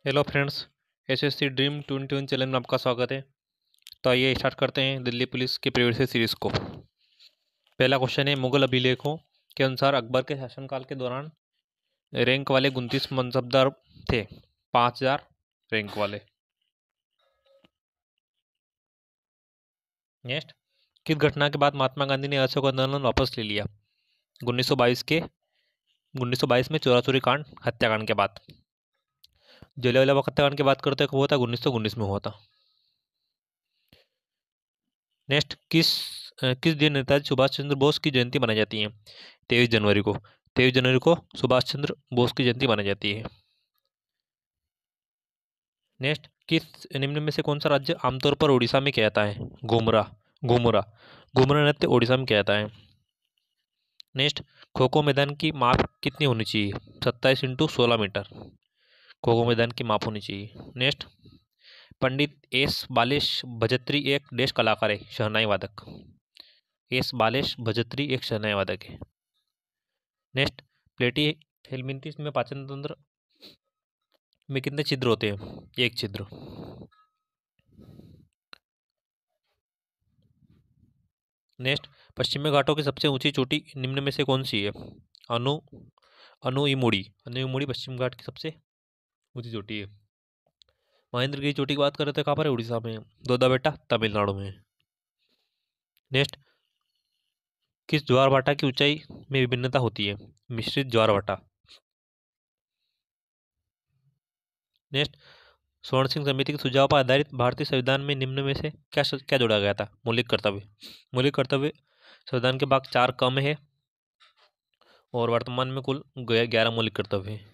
Hello friends. SSC dream 21 channel में आपका स्वागत है। तो आइए स्टार्ट करते हैं दिल्ली पुलिस के प्रीवियस सीरीज को। पहला क्वेश्चन है, मुगल अभिलेखों के अनुसार अकबर के शासनकाल के दौरान रैंक वाले 29 मनसबदार थे। 5000 रैंक वाले। नेक्स्ट, किस घटना के बाद महात्मा गांधी ने असहयोग आंदोलन वापस ले लिया? 1922 में चोरा चोरी कांड हत्याकांड के बाद। जलियांवाला बाग हत्याकांड की बात करते हुआ था 1919 में हुआ था। नेक्स्ट, किस दिन नेताजी सुभाष चंद्र बोस की जयंती मनाई जाती है? 23 जनवरी को। 23 जनवरी को सुभाष चंद्र बोस की जयंती मनाई जाती है। नेक्स्ट, किस निम्न में से कौन सा राज्य आमतौर पर उड़ीसा में किया जाता है? घुमरा। घुमरा। घुमरा नृत्य उड़ीसा में किया जाता है। नेक्स्ट, खो खो मैदान की माप कितनी होनी चाहिए? 27x16 मीटर खो खो मैदान की माप होनी चाहिए। नेक्स्ट, पंडित एस बालेश भजत्री एक देश कलाकार है, शहनाई वादक। एस बालेश भजत्री एक शहनाई वादक है। नेक्स्ट, प्लेटी हेलमिंथ्स में पाचन तंत्र में कितने छिद्र होते हैं? एक छिद्र। नेक्स्ट, पश्चिमी घाटों की सबसे ऊंची चोटी निम्न में से कौन सी है? अनु अनुइमुड़ी। अनुइमुड़ी पश्चिम घाट की सबसे ऊंची चोटी है। महेंद्रगिरी की चोटी की बात करें तो कहाँ पर है? उड़ीसा में। दोदा बेटा तमिलनाडु में। नेक्स्ट, किस ज्वार भाटा की ऊंचाई में विभिन्नता होती है? मिश्रित ज्वार भाटा। नेक्स्ट, स्वर्ण सिंह समिति के सुझाव पर आधारित भारतीय संविधान में निम्न में से क्या जोड़ा गया था? मौलिक कर्तव्य। मौलिक कर्तव्य संविधान के भाग 4 कम है और वर्तमान में कुल 11 मौलिक कर्तव्य है।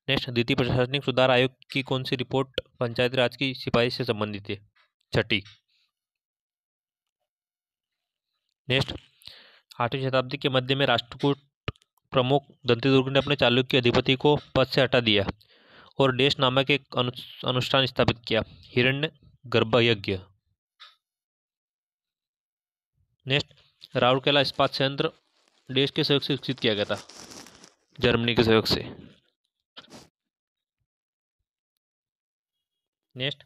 नेक्स्ट, द्वितीय प्रशासनिक सुधार आयोग की कौन सी रिपोर्ट पंचायती राज की सिफारिश से संबंधित है? 6ठी। नेक्स्ट, 8वीं शताब्दी के मध्य में राष्ट्रकूट प्रमुख दंतीदुर्ग ने अपने चालुक्य अधिपति को पद से हटा दिया और देश नामक एक अनुष्ठान स्थापित किया, हिरण्य गर्भ यज्ञ। नेक्स्ट, राउरकेला इस्पात संयंत्र देश के सहयोग से विकसित किया गया था, जर्मनी के सहयोग से। नेक्स्ट,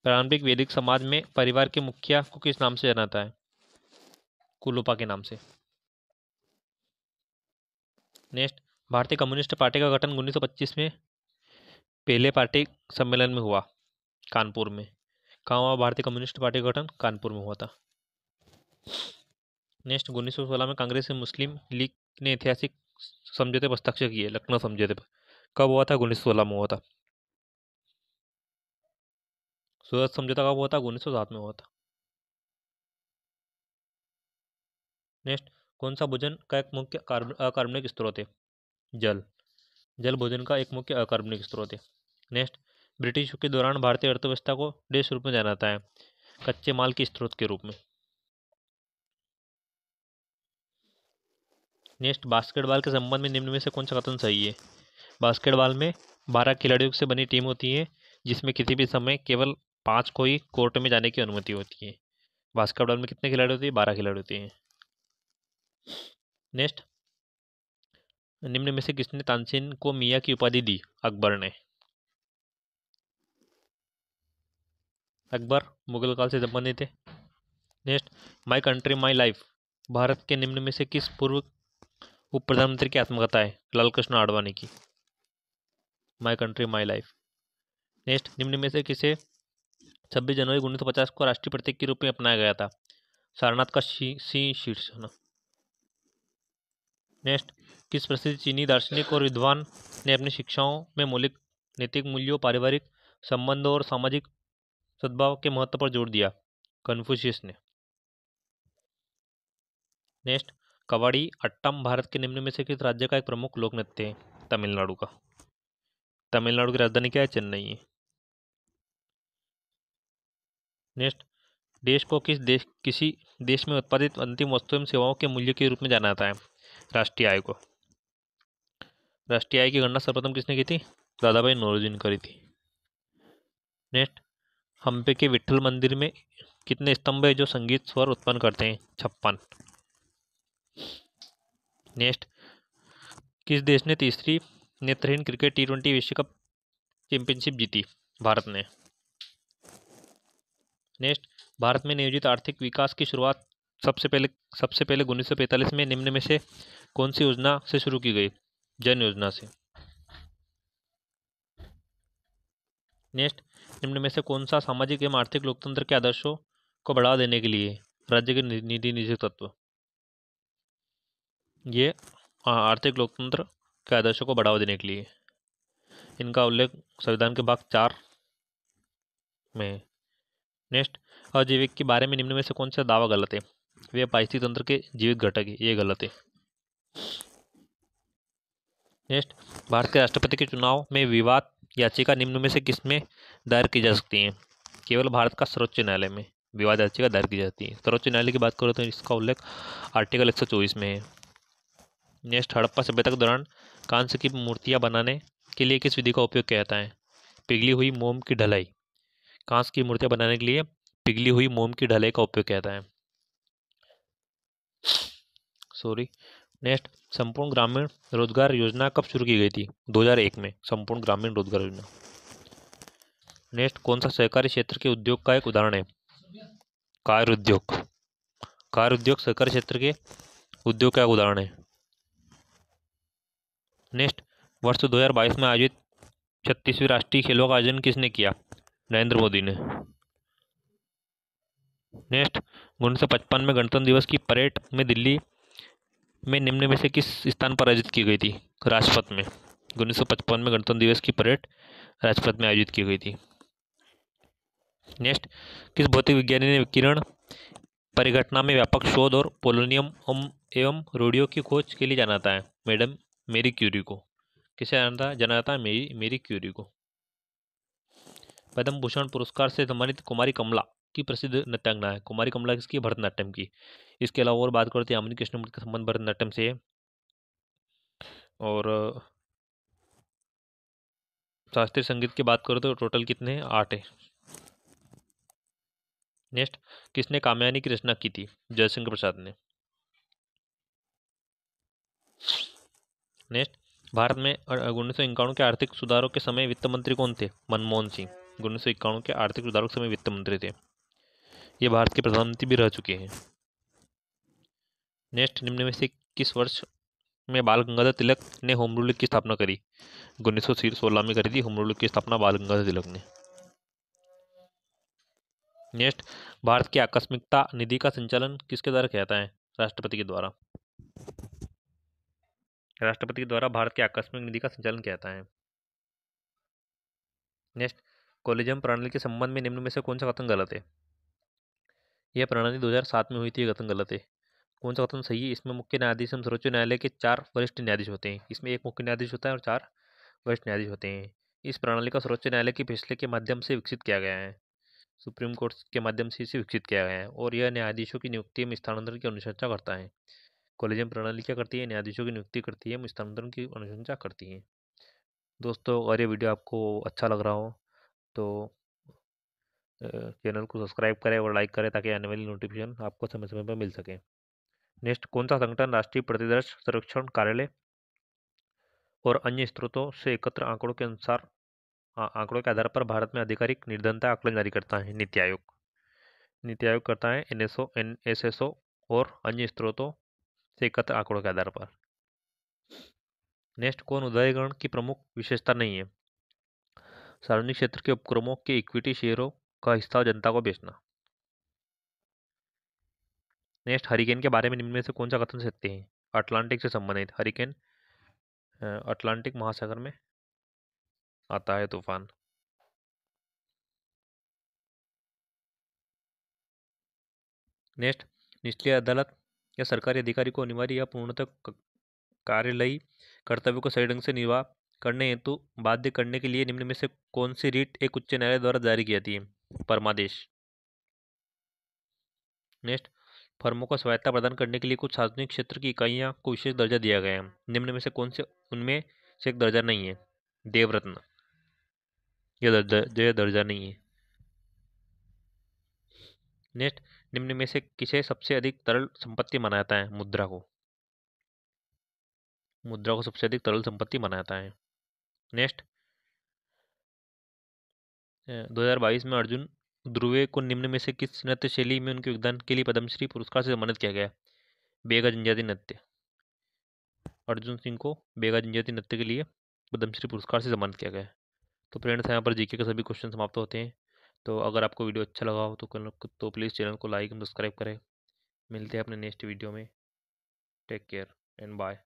प्रारंभिक वैदिक समाज में परिवार के मुखिया को किस नाम से जाना जाता है? कुलूपा के नाम से। नेक्स्ट, भारतीय कम्युनिस्ट पार्टी का गठन 1925 में पहले पार्टी सम्मेलन में हुआ, कानपुर में। कहाँ हुआ भारतीय कम्युनिस्ट पार्टी का गठन? कानपुर में हुआ था। नेक्स्ट, 1916 में कांग्रेस से मुस्लिम लीग ने ऐतिहासिक समझौते पर हस्ताक्षर किए, लखनऊ समझौते पर। कब हुआ था? 1916 में हुआ था। सूरत समझौता कब हुआ था? 1907 में हुआ था। नेक्स्ट, कौन सा भोजन का एक मुख्य अकार्बनिक स्रोत है? जल। जल भोजन का एक मुख्य अकार्बनिक स्रोत है। नेक्स्ट, ब्रिटिश युग के दौरान भारतीय अर्थव्यवस्था को देश रूप में जाना जाता है, कच्चे माल के स्रोत के रूप में। नेक्स्ट, बास्केटबॉल के संबंध में निम्न में से कौन सा कथन सही है? बास्केटबॉल में 12 खिलाड़ियों से बनी टीम होती है, जिसमें किसी भी समय केवल 5 को ही कोर्ट में जाने की अनुमति होती है। बास्केटबॉल में कितने खिलाड़ी होते हैं? 12 खिलाड़ी होते हैं। नेक्स्ट, निम्न में से किसने तानसेन को मियाँ की उपाधि दी? अकबर ने। अकबर मुगल काल से संबंधित है। Next, my country my life Bharat के निम्न में से किस पूर्व उप प्रधानमंत्री की आत्मकथा है? लाल कृष्ण आडवाणी की, my country my life. Next, निम्न में से किसे 26 जनवरी 1950 को राष्ट्रीय प्रतीक के रूप में अपनाया गया था? सारनाथ का सिंह शीर्ष। नेक्स्ट, किस प्रसिद्ध चीनी दार्शनिक और विद्वान ने अपनी शिक्षाओं में मौलिक नैतिक मूल्यों, पारिवारिक संबंधों और सामाजिक सद्भाव के महत्व पर जोर दिया? कन्फ्यूशियस ने। नेक्स्ट, कवाड़ी अट्टम भारत के निम्न में से किस राज्य का एक प्रमुख लोक नृत्य है? तमिलनाडु का। तमिलनाडु की राजधानी क्या है? चेन्नई है। नेक्स्ट, देश को किसी देश में उत्पादित अंतिम वस्तु एवं सेवाओं के मूल्य के रूप में जाना जाता है? राष्ट्रीय आय को। राष्ट्रीय आय की गणना सर्वप्रथम किसने की थी? दादा भाई नौरोजी ने करी थी। नेक्स्ट, हम्पे के विट्ठल मंदिर में कितने स्तंभ है जो संगीत स्वर उत्पन्न करते हैं? 56। नेक्स्ट, किस देश ने तीसरी नेत्रहीन क्रिकेट T20 विश्व कप चैंपियनशिप जीती भारत ने। नेक्स्ट, भारत में नियोजित आर्थिक विकास की शुरुआत सबसे पहले 1945 में निम्न में से कौन सी योजना से शुरू की गई? जन योजना से। नेक्स्ट, निम्न में से कौन सा सामाजिक एवं आर्थिक लोकतंत्र के आदर्शों को बढ़ावा देने के लिए राज्य के नीति निजी तत्व? ये आर्थिक लोकतंत्र के आदर्शों को बढ़ावा देने के लिए। इनका उल्लेख संविधान के भाग 4 में है। नेक्स्ट, अजैविक के बारे में निम्न में से कौन सा दावा गलत है? वे पारिस्थितिक तंत्र के जीवित घटक है, ये गलत है। नेक्स्ट, भारत के राष्ट्रपति के चुनाव में विवाद याचिका निम्न में से किसमें दायर की जा सकती है? केवल भारत का सर्वोच्च न्यायालय में विवाद याचिका दायर की जाती है। सर्वोच्च न्यायालय की बात करो तो इसका उल्लेख आर्टिकल 124 में है। नेक्स्ट, हड़प्पा सभ्यता के दौरान कांस्य की मूर्तियां बनाने के लिए किस विधि का उपयोग किया जाता है? पिघली हुई मोम की ढलाई। कांस्य की मूर्तियां बनाने के लिए पिघली हुई मोम की ढलाई का उपयोग किया जाता है। नेक्स्ट, संपूर्ण ग्रामीण रोजगार योजना कब शुरू की गई थी? 2001 में संपूर्ण ग्रामीण रोजगार योजना। नेक्स्ट, कौन सा सहकारी क्षेत्र के उद्योग का एक उदाहरण है? कार उद्योग। कार उद्योग सहकारी क्षेत्र के उद्योग का एक उदाहरण है। नेक्स्ट, वर्ष 2022 में आयोजित 36वीं राष्ट्रीय खेलों का आयोजन किसने किया? नरेंद्र मोदी ने। नेक्स्ट, 1955 में गणतंत्र दिवस की परेड में दिल्ली में निम्न में से किस स्थान पर आयोजित की गई थी? राजपथ में। 1955 में गणतंत्र दिवस की परेड राजपथ में आयोजित की गई थी। नेक्स्ट, किस भौतिक विज्ञानी ने विकिरण परिघटना में व्यापक शोध और पोलोनियम एवं रेडियो की खोज के लिए जाना जाता है? मैडम मेरी क्यूरी को। किसे जाना जाता है? मेरी क्यूरी को। पद्म भूषण पुरस्कार से सम्मानित कुमारी कमला की प्रसिद्ध नृत्यांगना है। कुमारी कमला किसकी? भरतनाट्यम की। इसके अलावा और बात करते हैं यामिनी कृष्णमूर्ति का संबंध भरतनाट्यम से है। और शास्त्रीय संगीत की बात करो तो टोटल कितने हैं? 8 है। नेक्स्ट, किसने कामयानी की रचना की थी? जयशंकर प्रसाद ने। नेक्स्ट, भारत में 1951 के आर्थिक सुधारों के समय वित्त मंत्री कौन थे? मनमोहन सिंह। 1951 के आर्थिक सुधारों के समय वित्त मंत्री थे। ये भारत के प्रधानमंत्री भी रह चुके हैं। नेक्स्ट, निम्न में से किस वर्ष में बाल गंगाधर तिलक ने होम रूल की स्थापना करी? 1916 में करी थी होम रूल की स्थापना बाल गंगाधर तिलक ने। नेक्स्ट, भारत की आकस्मिकता निधि का संचालन किसके द्वारा किया जाता है? राष्ट्रपति के द्वारा। राष्ट्रपति के द्वारा भारत की आकस्मिक निधि का संचालन किया जाता है। नेक्स्ट, कॉलेजियम प्रणाली के संबंध में निम्न में से कौन सा कथन गलत है? यह प्रणाली 2007 में हुई थी, कथन गलत है। कौन सा कथन सही है? इसमें मुख्य न्यायाधीश एवं सर्वोच्च न्यायालय के 4 वरिष्ठ न्यायाधीश होते हैं। इसमें एक मुख्य न्यायाधीश होता है और 4 वरिष्ठ न्यायाधीश होते हैं। इस प्रणाली का सर्वोच्च न्यायालय के फैसले के माध्यम से विकसित किया गया है। सुप्रीम कोर्ट के माध्यम से इसे विकसित किया गया है और यह न्यायाधीशों की नियुक्ति में स्थानांतरण की अनुशंसा करता है। कॉलेजियम प्रणाली क्या करती है? न्यायाधीशों की नियुक्ति करती है, स्थानांतरण की अनुशंसा करती है। दोस्तों, अगर ये वीडियो आपको अच्छा लग रहा हो तो चैनल को सब्सक्राइब करें और लाइक करें ताकि आने वाली नोटिफिकेशन आपको समय समय पर मिल सके। नेक्स्ट, कौन सा संगठन राष्ट्रीय प्रतिदर्श सर्वेक्षण कार्यालय और अन्य स्रोतों से एकत्र आंकड़ों के आधार पर भारत में आधिकारिक निर्धनता आकलन जारी करता है? नीति आयोग। नीति आयोग करता है एनएसएसओ और अन्य स्रोतों से एकत्र आंकड़ों के आधार पर। नेक्स्ट, कौन उदारीकरण की प्रमुख विशेषता नहीं है? सार्वजनिक क्षेत्र के उपक्रमों के इक्विटी शेयरों का हिस्सा जनता को बेचना। नेक्स्ट, हरिकेन के बारे में निम्न में से कौन सा कथन सत्य है? अटलांटिक से संबंधित हरिकेन अटलांटिक महासागर में आता है तूफान। नेक्स्ट, निचली अदालत या सरकारी अधिकारी को अनिवार्य या पूर्णतः कार्यालयी कर्तव्यों को सही ढंग से निर्वाह करने हेतु बाध्य करने के लिए निम्न में से कौन सी रीट एक उच्च न्यायालय द्वारा जारी की जाती है? परमादेश। नेक्स्ट, फर्मों को स्वायत्ता प्रदान करने के लिए कुछ सार्वजनिक क्षेत्र की इकाइयां को विशेष दर्जा दिया गया है। निम्न में से कौन से उनमें से एक दर्जा नहीं है? देवरत्न। यह दर्जा नहीं है। नेक्स्ट, निम्न में से किसे सबसे अधिक तरल संपत्ति माना जाता है? मुद्रा को। मुद्रा को सबसे अधिक तरल संपत्ति माना जाता है। नेक्स्ट, 2022 में अर्जुन ध्रुवे को निम्न में से किस नृत्य शैली में उनके योगदान के लिए पद्मश्री पुरस्कार से सम्मानित किया गया? बेगा जनजाति नृत्य। अर्जुन सिंह को बेगा जनजाति नृत्य के लिए पद्मश्री पुरस्कार से सम्मानित किया गया है। तो फ्रेंड्स, यहाँ पर जीके के सभी क्वेश्चन समाप्त होते हैं। तो अगर आपको वीडियो अच्छा लगा हो तो प्लीज़ चैनल को लाइक एंड सब्सक्राइब करें। मिलते हैं अपने नेक्स्ट वीडियो में। Take care and bye.